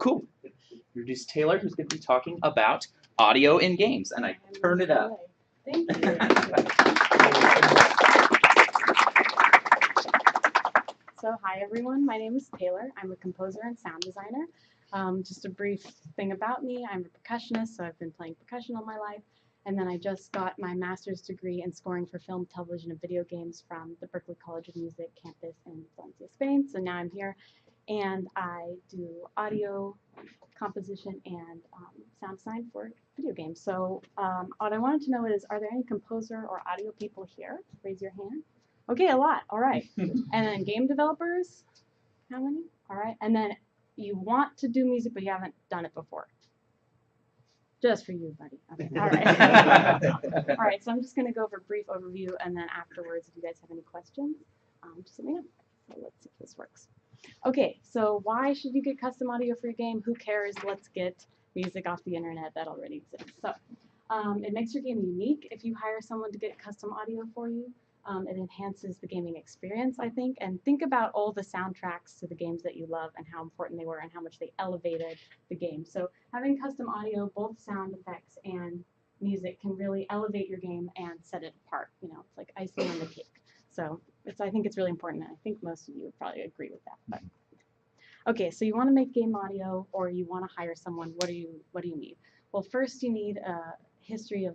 Cool. Introduce Taylor, who's going to be talking about audio in games, and I turn it up. Thank you. So hi everyone, my name is Taylor. I'm a composer and sound designer. Just a brief thing about me, I'm a percussionist, so I've been playing percussion all my life. And then I just got my master's degree in scoring for film, television, and video games from the Berklee College of Music campus in Valencia, Spain. So now I'm here and I do audio composition and sound design for video games. So what I wanted to know is, are there any composer or audio people here? Raise your hand. Okay, a lot. All right. And then game developers? How many? All right. And then you want to do music, but you haven't done it before. Just for you, buddy. Okay. All right. All right. So I'm just going to go over a brief overview, and then afterwards, if you guys have any questions, just let me know. So let's see if this works. Okay. So why should you get custom audio for your game? Who cares? Let's get music off the internet that already exists. So it makes your game unique if you hire someone to get custom audio for you. It enhances the gaming experience, I think, and think about all the soundtracks to the games that you love and how important they were and how much they elevated the game. So having custom audio, both sound effects and music, can really elevate your game and set it apart. You know, it's like icing on the cake. So I think it's really important, and I think most of you would probably agree with that. But okay, so you want to make game audio, or you want to hire someone. What do you need? Well, first you need a history of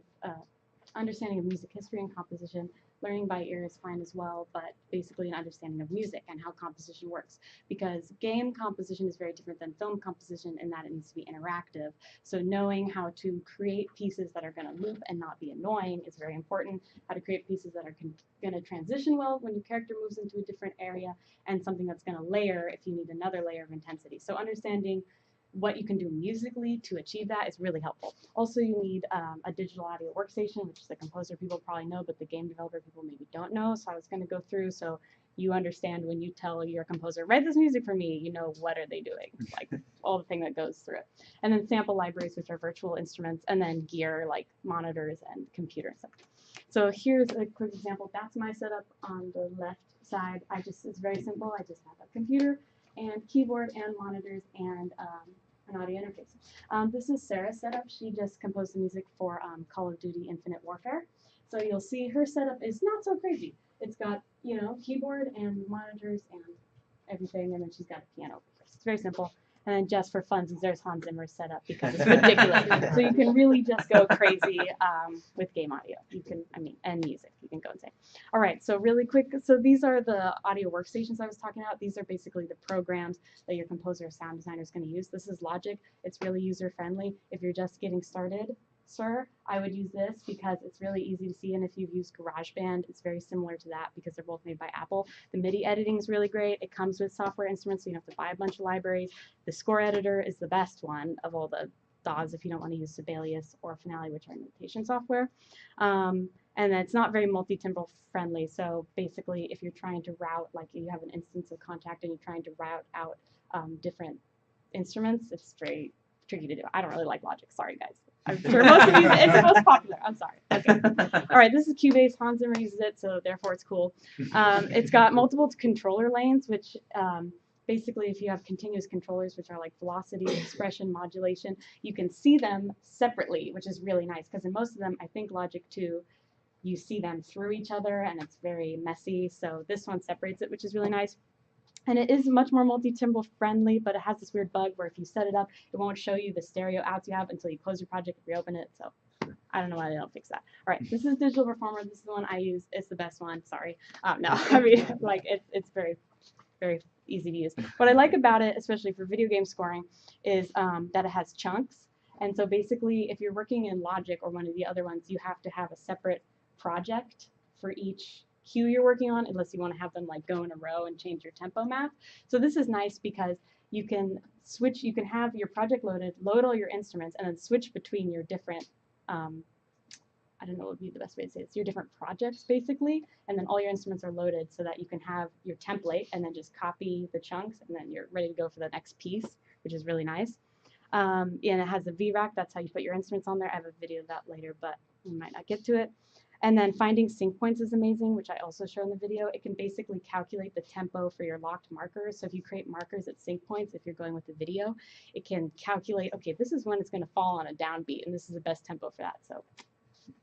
understanding of music history and composition. Learning by ear is fine as well, but basically an understanding of music and how composition works. Because game composition is very different than film composition in that it needs to be interactive. So knowing how to create pieces that are going to loop and not be annoying is very important. How to create pieces that are going to transition well when your character moves into a different area, and something that's going to layer if you need another layer of intensity. So understanding what you can do musically to achieve that is really helpful. Also, you need a digital audio workstation, which the composer people probably know, but the game developer people maybe don't know. So I was going to go through so you understand when you tell your composer, write this music for me, you know what are they doing, like all the thing that goes through it. And then sample libraries, which are virtual instruments, and then gear like monitors and computer and stuff. So here's a quick example. That's my setup on the left side. It's very simple. I just have a computer and keyboard and monitors and an audio interface. This is Sarah's setup. She just composed the music for Call of Duty Infinite Warfare. So you'll see her setup is not so crazy. It's got, you know, keyboard and monitors and everything, and then she's got a piano over here. It's very simple. And then just for funsies, there's Hans Zimmer's setup because it's ridiculous. So you can really just go crazy with game audio. You can, and music. You can go insane. All right, so really quick. So these are the audio workstations I was talking about. These are basically the programs that your composer or sound designer is going to use. This is Logic. It's really user-friendly. If you're just getting started, sir, I would use this because it's really easy to see, and if you've used GarageBand, it's very similar to that because they're both made by Apple. The MIDI editing is really great. It comes with software instruments, so you don't have to buy a bunch of libraries. The score editor is the best one of all the DAWs if you don't want to use Sibelius or Finale, which are notation software. And it's not very multi-timbral friendly, so basically if you're trying to route, like you have an instance of Contact and you're trying to route out different instruments, it's very tricky to do. I don't really like Logic, sorry guys. I'm sure most of you, it's the most popular. I'm sorry. Okay. All right, this is Cubase. Hans Zimmer uses it, so therefore it's cool. It's got multiple controller lanes, which basically if you have continuous controllers, which are like velocity, expression, modulation, you can see them separately, which is really nice because in most of them, I think Logic 2, you see them through each other and it's very messy. So this one separates it, which is really nice. And it is much more multi-timbral friendly, but it has this weird bug where if you set it up, it won't show you the stereo outs you have until you close your project and reopen it. So I don't know why they don't fix that. All right, this is Digital Performer. This is the one I use. It's the best one. Sorry. No, I mean, like it's very, very easy to use. What I like about it, especially for video game scoring, is that it has chunks. And so basically, if you're working in Logic or one of the other ones, you have to have a separate project for each cue you're working on, unless you want to have them like go in a row and change your tempo map. So this is nice because you can switch, you can have your project loaded, load all your instruments, and then switch between your different, I don't know what would be the best way to say it, your different projects basically, and then all your instruments are loaded so that you can have your template and then just copy the chunks and then you're ready to go for the next piece, which is really nice. And it has a VRAC, that's how you put your instruments on there. I have a video of that later, but we might not get to it. And then finding sync points is amazing, which I also show in the video. It can basically calculate the tempo for your locked markers. So if you create markers at sync points, if you're going with the video, it can calculate, okay, this is when it's going to fall on a downbeat, and this is the best tempo for that. So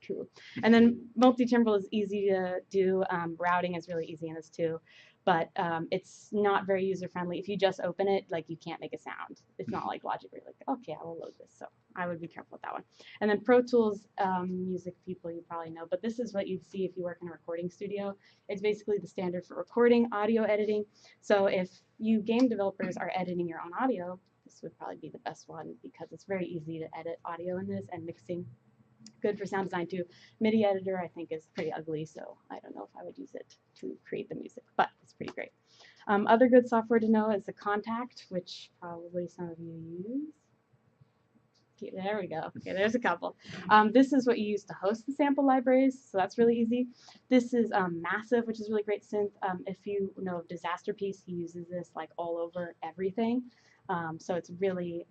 cool. And then multi-timbral is easy to do. Routing is really easy in this too, but it's not very user-friendly. If you just open it, like you can't make a sound. It's not like Logic where you're like, okay, I will load this. So I would be careful with that one. And then Pro Tools, music people you probably know, but this is what you'd see if you work in a recording studio. It's basically the standard for recording, audio editing. So if you game developers are editing your own audio, this would probably be the best one because it's very easy to edit audio in this, and mixing. Good for sound design too. MIDI editor I think is pretty ugly, so I don't know if I would use it to create the music, but it's pretty great. Other good software to know is the Contact, which probably some of you use. Okay, there we go. Okay, there's a couple. This is what you use to host the sample libraries, so that's really easy. This is Massive, which is really great synth. If you know Disaster Piece, he uses this like all over everything. So it's really,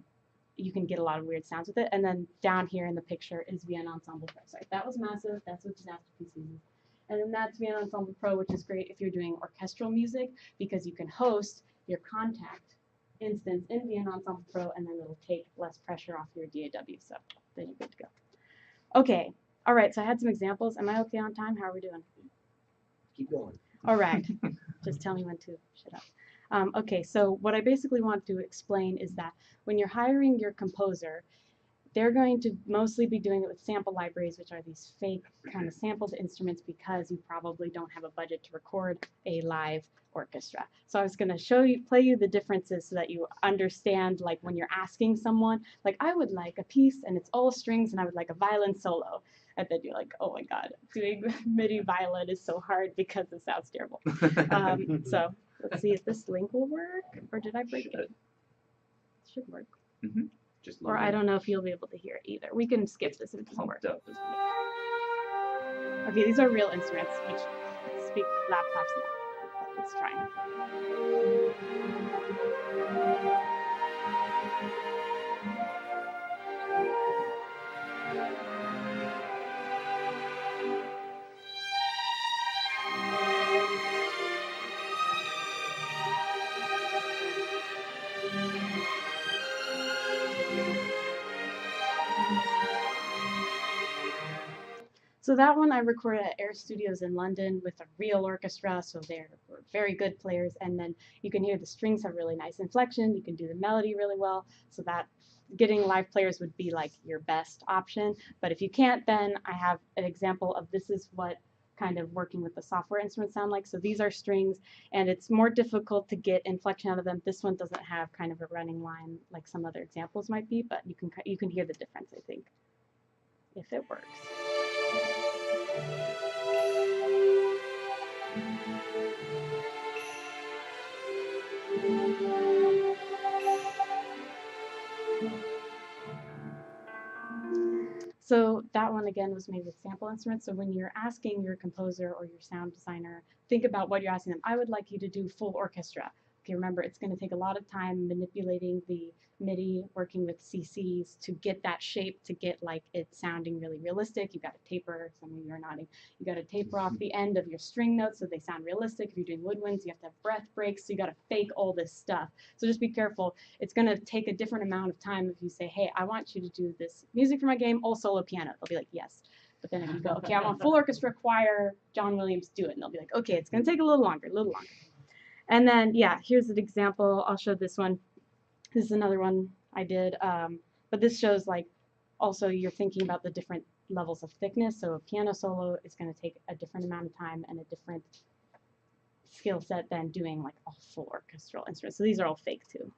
you can get a lot of weird sounds with it. And then down here in the picture is VN Ensemble Pro. Sorry, that was Massive. That's what Disaster Piece uses. And then that's VN Ensemble Pro, which is great if you're doing orchestral music because you can host your Contact instance in VN Ensemble Pro, and then it'll take less pressure off your DAW. So then you're good to go. Okay. All right. So I had some examples. Am I okay on time? How are we doing? Keep going. All right. Just tell me when to shut up. Okay, so what I basically want to explain is that when you're hiring your composer, they're going to mostly be doing it with sample libraries, which are these fake kind of sampled instruments because you probably don't have a budget to record a live orchestra. So I was going to play you the differences so that you understand, like when you're asking someone, like I would like a piece and it's all strings and I would like a violin solo. And then you're like, oh my God, doing MIDI violin is so hard because it sounds terrible. So let's see if this link will work, or did I break it? It should work. Mm-hmm. Just or I don't know if you'll be able to hear it either. We can skip this if it doesn't work. Up. Okay, these are real instruments, which speak laptops now. But let's try. So that one I recorded at Air Studios in London with a real orchestra, so they're very good players, and then you can hear the strings have really nice inflection, you can do the melody really well, so that getting live players would be like your best option. But if you can't, then I have an example of this is what kind of working with the software instruments sound like. So these are strings, and it's more difficult to get inflection out of them. This one doesn't have kind of a running line like some other examples might be, but you can hear the difference, I think, if it works. So that one again was made with sample instruments. So when you're asking your composer or your sound designer, think about what you're asking them. I would like you to do full orchestra. Okay, remember it's going to take a lot of time manipulating the MIDI, working with CCs to get that shape, to get like it sounding really realistic. You got to taper, some of you are nodding, you got to taper off the end of your string notes so they sound realistic. If you're doing woodwinds, you have to have breath breaks, so you got to fake all this stuff. So just be careful. It's going to take a different amount of time if you say, hey, I want you to do this music for my game, all solo piano. They'll be like, yes. But then if you go, okay, I want full orchestra, choir, John Williams, do it. And they'll be like, okay, it's going to take a little longer, And then, yeah, here's an example. I'll show this one. This is another one I did. But this shows, like, also you're thinking about the different levels of thickness. So a piano solo is going to take a different amount of time and a different skill set than doing, like, a full orchestral instrument. So these are all fake, too.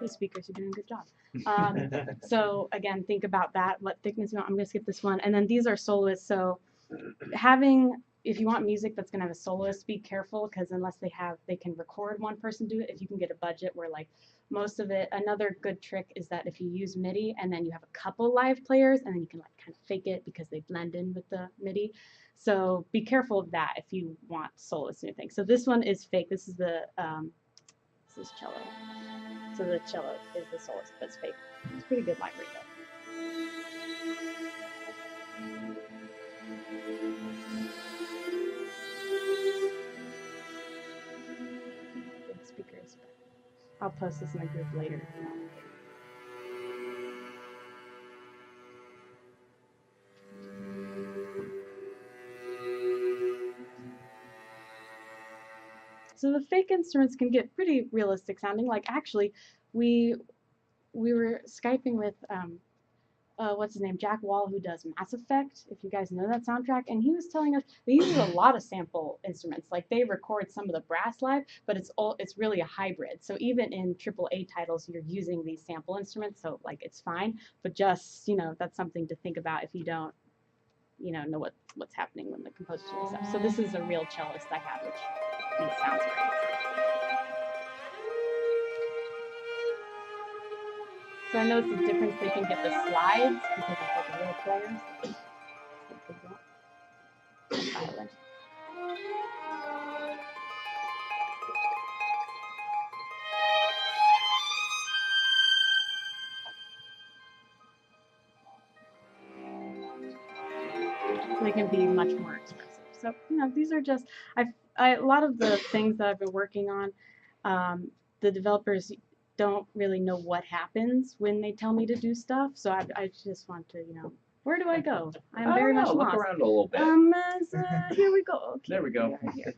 Speakers are doing a good job. So again, think about that, what thickness you want. I'm going to skip this one. And then these are soloists. So having if you want music that's gonna have a soloist, be careful, because unless they can record one person do it. If you can get a budget where like most of it, another good trick is that if you use MIDI and then you have a couple live players and then you can like kind of fake it because they blend in with the MIDI. So be careful of that if you want soloists and things. So this one is fake. This is the this is cello. So the cello is the soloist, but it's fake. It's pretty good library though. Good speakers. I'll post this in the group later if you want. So the fake instruments can get pretty realistic sounding. Like actually, we were Skyping with what's his name, Jack Wall, who does Mass Effect, if you guys know that soundtrack, and he was telling us they use a lot of sample instruments. Like they record some of the brass live, but it's really a hybrid. So even in AAA titles, you're using these sample instruments, so like it's fine. But just that's something to think about if you don't know what's happening when the composer's doing stuff. So this is a real cellist I have, which sounds great. So I noticed the difference. They can get the slides because it's like little players. So they can be much more expressive. So these are just a lot of the things that I've been working on. The developers don't really know what happens when they tell me to do stuff. So I just want to where do I go? I'm very much look lost. around a little bit. Here we go. Okay, There we go. here.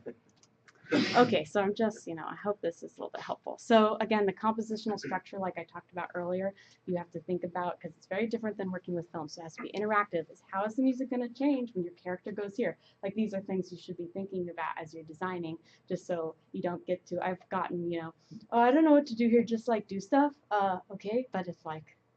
Okay, so I'm just, I hope this is a little bit helpful. So again, the compositional structure, like I talked about earlier, you have to think about, because it's very different than working with film, so it has to be interactive, is how is the music going to change when your character goes here? Like these are things you should be thinking about as you're designing, just so you don't get to, I've gotten, oh, I don't know what to do here, just like do stuff, okay, but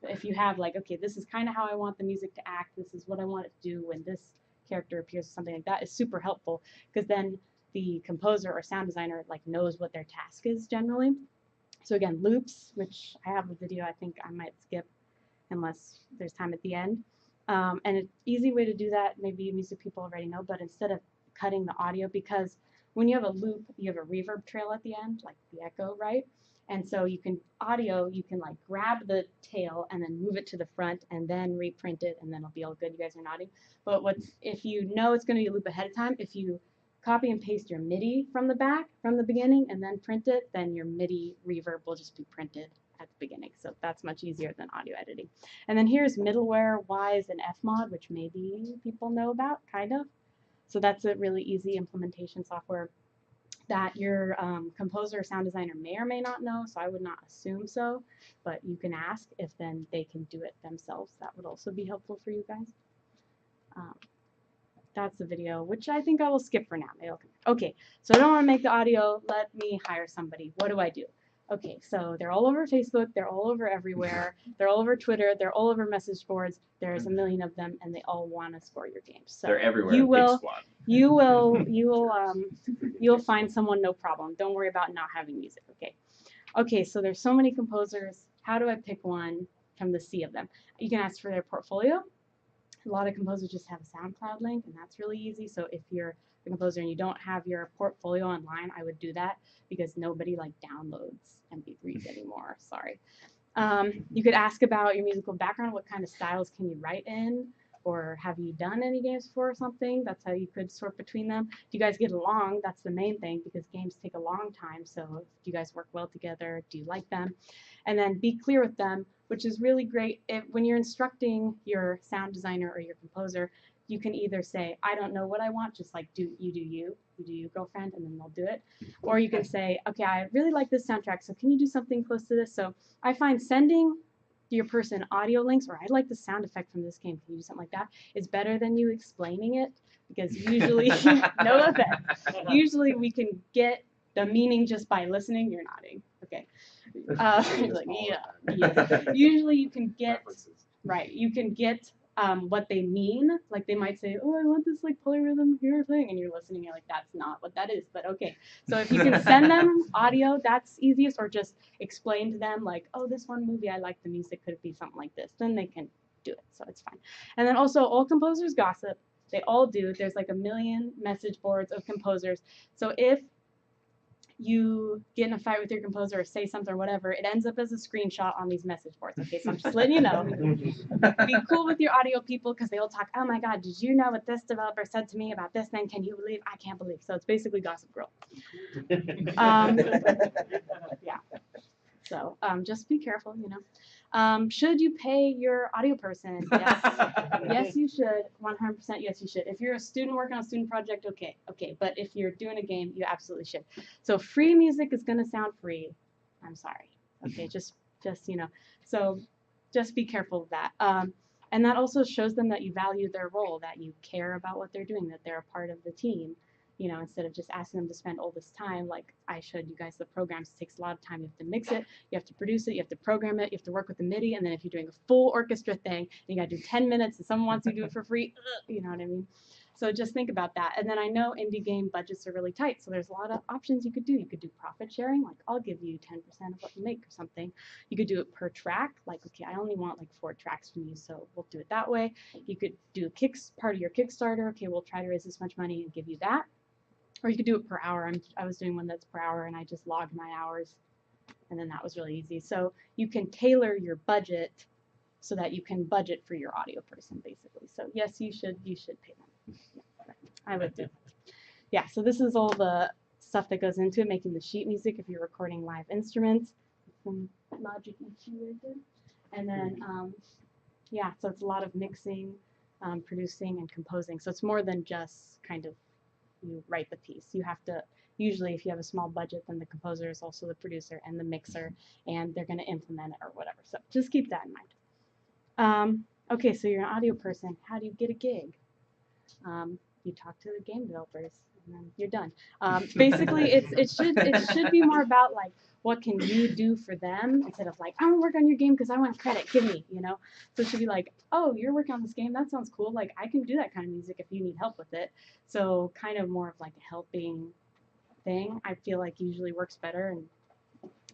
if you have like, okay, this is kind of how I want the music to act, this is what I want it to do when this character appears, something like that is super helpful, because then the composer or sound designer knows what their task is generally. So again, loops, which I have a video I think I might skip unless there's time at the end. And an easy way to do that, maybe music people already know, but instead of cutting the audio, because when you have a loop, you have a reverb trail at the end, like the echo, right? And so you can grab the tail and then move it to the front and then reprint it and then it'll be all good. You guys are nodding. But if you know it's going to be a loop ahead of time, if you copy and paste your MIDI from the beginning, and then print it, then your MIDI reverb will just be printed at the beginning. So that's much easier than audio editing. And then here's middleware, Wise, and Fmod, which maybe people know about, kind of. So that's a really easy implementation software that your composer or sound designer may or may not know, so I would not assume so, but you can ask if then they can do it themselves. That would also be helpful for you guys. That's the video, which I think I will skip for now. Okay, so I don't want to make the audio. Let me hire somebody. What do I do? Okay, so they're all over Facebook. They're all over everywhere. They're all over Twitter. They're all over message boards. There's a million of them, and they all want to score your games. So they're everywhere. You'll find someone, no problem. Don't worry about not having music. Okay. So there's so many composers. How do I pick one from the sea of them? You can ask for their portfolio. A lot of composers just have a SoundCloud link, and that's really easy. So if you're a composer and you don't have your portfolio online, I would do that because nobody downloads MP3s anymore. Sorry. You could ask about your musical background. What kind of styles can you write in? Or have you done any games before or something? That's how you could sort between them. If you guys get along, that's the main thing, because games take a long time. So do you guys work well together? Do you like them? And then be clear with them, which is really great. When you're instructing your sound designer or your composer, you can either say, I don't know what I want, just like do you, girlfriend, and then they'll do it. Or you can say, okay, I really like this soundtrack, so can you do something close to this? So I find sending your person audio links, or I like the sound effect from this game, can you do something like that, is better than you explaining it, because usually, no offense, usually we can get the meaning just by listening. You're nodding. Okay. You're like, yeah. Usually you can get, right, you can get what they mean. Like they might say, oh, I want this like polyrhythm here thing, and you're listening, you're like, that's not what that is, but okay. So if you can send them audio, that's easiest, or just explain to them like, oh, this one movie, I like the music, could it be something like this? Then they can do it, so it's fine. And then also, all composers gossip. They all do. There's like a million message boards of composers. So if you get in a fight with your composer or say something or whatever, it ends up as a screenshot on these message boards. Okay, so I'm just letting you know. Be cool with your audio people because they will talk, oh my God, did you know what this developer said to me about this thing? Can you believe? I can't believe. So it's basically Gossip Girl. Yeah. So just be careful, you know. Should you pay your audio person? Yes. Yes, you should. 100% yes, you should. If you're a student working on a student project, okay. But if you're doing a game, you absolutely should. So free music is going to sound free. I'm sorry. Okay, just you know. So just be careful of that. And that also shows them that you value their role, that you care about what they're doing, that they're a part of the team. You know, instead of just asking them to spend all this time, like I showed you guys the programs, it takes a lot of time. You have to mix it, you have to produce it, you have to program it, you have to work with the MIDI, and then if you're doing a full orchestra thing, and you gotta do 10 minutes and someone wants you to do it for free, you know what I mean? So just think about that. And then I know indie game budgets are really tight, so there's a lot of options you could do. You could do profit sharing, like I'll give you 10% of what you make or something. You could do it per track, like, okay, I only want like 4 tracks from you, so we'll do it that way. You could do part of your Kickstarter, okay, we'll try to raise this much money and give you that. Or you could do it per hour. I was doing one that's per hour, and I just logged my hours, and then that was really easy. So you can tailor your budget so that you can budget for your audio person, basically. So yes, you should pay them. Yeah, I would do it. Yeah, so this is all the stuff that goes into it, making the sheet music if you're recording live instruments. Some Logic EQ right there. And then, yeah, so it's a lot of mixing, producing, and composing. So it's more than just kind of you write the piece. You have to, usually if you have a small budget, then the composer is also the producer and the mixer, and they're going to implement it or whatever. So just keep that in mind. Okay, so you're an audio person. How do you get a gig? You talk to the game developers, and then you're done. Basically, it should be more about like, what can you do for them, instead of like, I want to work on your game because I want credit, give me, you know. So it should be like, oh, you're working on this game, that sounds cool, like I can do that kind of music if you need help with it. So kind of more of like a helping thing, I feel like usually works better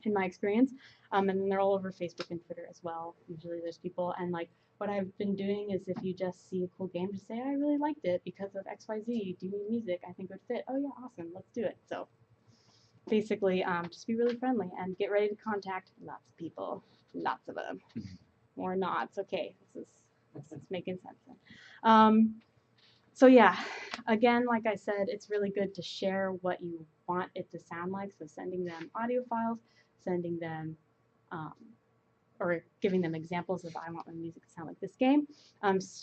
in my experience. And then they're all over Facebook and Twitter as well. Usually there's people, and like what I've been doing is, if you just see a cool game, just say, I really liked it because of XYZ. Do you need music? I think it would fit. Oh yeah, awesome, let's do it. So basically, just be really friendly and get ready to contact lots of people, lots of them, or not. It's okay. This is making sense. So yeah, again, like I said, it's really good to share what you want it to sound like. So sending them audio files, sending them or giving them examples of, I want my music to sound like this game.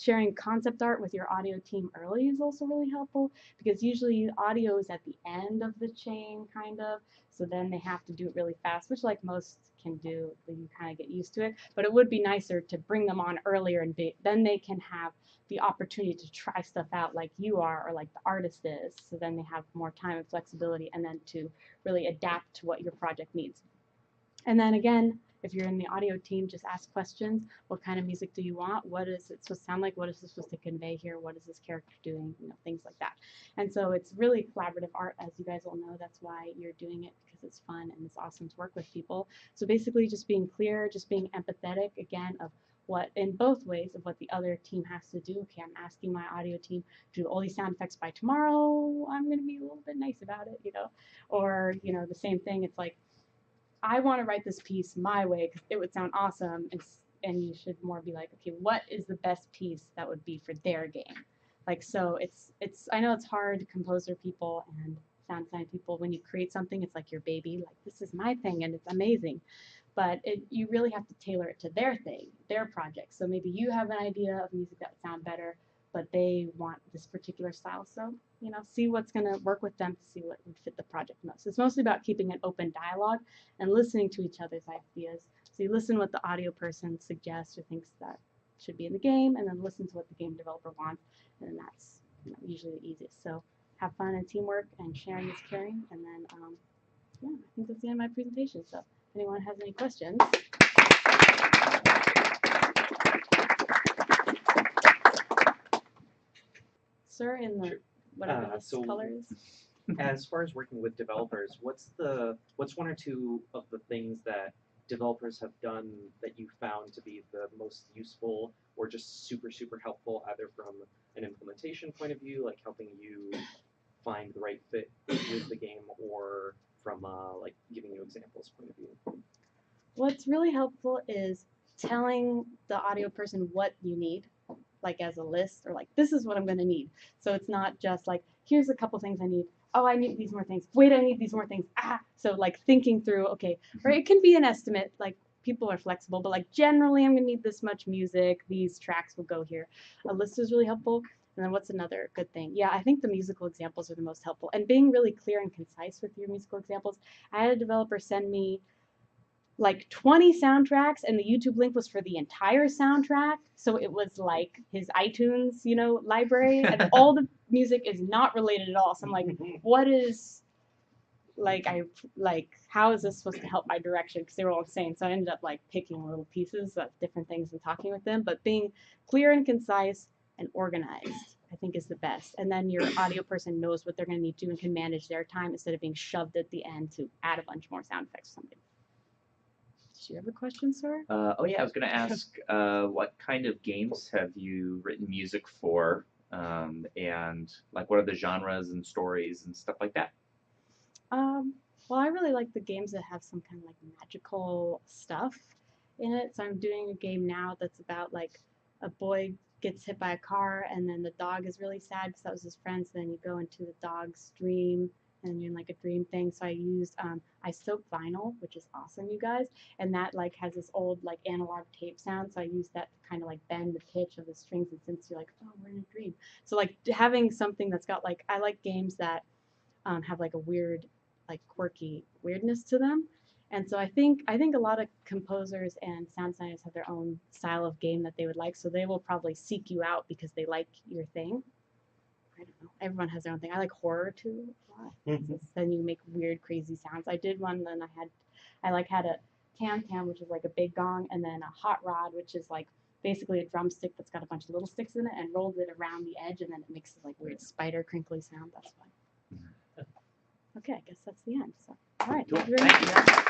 Sharing concept art with your audio team early is also really helpful, because usually audio is at the end of the chain, kind of. So then they have to do it really fast, which like most can do, then you kind of get used to it. But it would be nicer to bring them on earlier, and then they can have the opportunity to try stuff out like you are, or like the artist is. So then they have more time and flexibility, and then to really adapt to what your project needs. And then again, if you're in the audio team, just ask questions. What kind of music do you want? What is it supposed to sound like? What is this supposed to convey here? What is this character doing? You know, things like that. And so it's really collaborative art, as you guys all know. That's why you're doing it, because it's fun and it's awesome to work with people. So basically just being clear, just being empathetic, again, of what, in both ways, of what the other team has to do. Okay, I'm asking my audio team to do all these sound effects by tomorrow. I'm going to be a little bit nice about it, you know. Or, you know, the same thing. It's like, I want to write this piece my way because it would sound awesome, and you should more be like, okay, what is the best piece that would be for their game? Like, so it's I know it's hard, composer people and sound design people, when you create something, it's like your baby, like this is my thing and it's amazing, but you really have to tailor it to their thing, their project. So maybe you have an idea of music that would sound better, but they want this particular style. So, you know, see what's going to work with them to see what would fit the project most. It's mostly about keeping an open dialogue and listening to each other's ideas. So you listen what the audio person suggests or thinks that should be in the game, and then listen to what the game developer wants, and then that's, you know, usually the easiest. So have fun and teamwork, and sharing is caring. And then, yeah, I think that's the end of my presentation. So if anyone has any questions. sir, in the Sure. whatever this So color is? as far as working with developers, what's one or two of the things that developers have done that you found to be the most useful or just super helpful, either from an implementation point of view, like helping you find the right fit with the game, or from like giving you examples point of view? What's really helpful is telling the audio person what you need, like as a list, or like, this is what I'm going to need. So it's not just like, here's a couple things I need. Oh, I need these more things. Wait, I need these more things. So like thinking through, okay, or it can be an estimate, like people are flexible, but like generally I'm going to need this much music. These tracks will go here. A list is really helpful. And then what's another good thing? Yeah, I think the musical examples are the most helpful. And being really clear and concise with your musical examples. I had a developer send me like 20 soundtracks, and the YouTube link was for the entire soundtrack. So it was like his iTunes, library, and all the music is not related at all. So I'm like, what is, how is this supposed to help my direction? Because they were all insane. So I ended up like picking little pieces of different things and talking with them. But being clear and concise and organized, I think, is the best. And then your audio person knows what they're going to need to do and can manage their time instead of being shoved at the end to add a bunch more sound effects or something. Do you have a question, sir? Oh yeah, I was going to ask, what kind of games have you written music for, and like what are the genres and stories and stuff like that? Well, I really like the games that have some kind of like magical stuff in it. So I'm doing a game now that's about like a boy gets hit by a car, and then the dog is really sad because that was his friend. So then you go into the dog's dream, and you're in like a dream thing. So I used I soaked vinyl, which is awesome, you guys, and that like has this old like analog tape sound. So I used that to kind of like bend the pitch of the strings, and since you're like, oh, we're in a dream, so like having something that's got like, I like games that have like a weird, like quirky weirdness to them. And so I think a lot of composers and sound designers have their own style of game that they would like. So they will probably seek you out because they like your thing. I don't know. Everyone has their own thing. I like horror too a lot. Then you make weird, crazy sounds. I did one, then I had a tam tam, which is like a big gong, and then a hot rod, which is like basically a drumstick that's got a bunch of little sticks in it, and rolled it around the edge, and then it makes this like weird spider crinkly sound. That's fun. Okay, I guess that's the end. So, all right. Cool. Thank you very much. Thank you.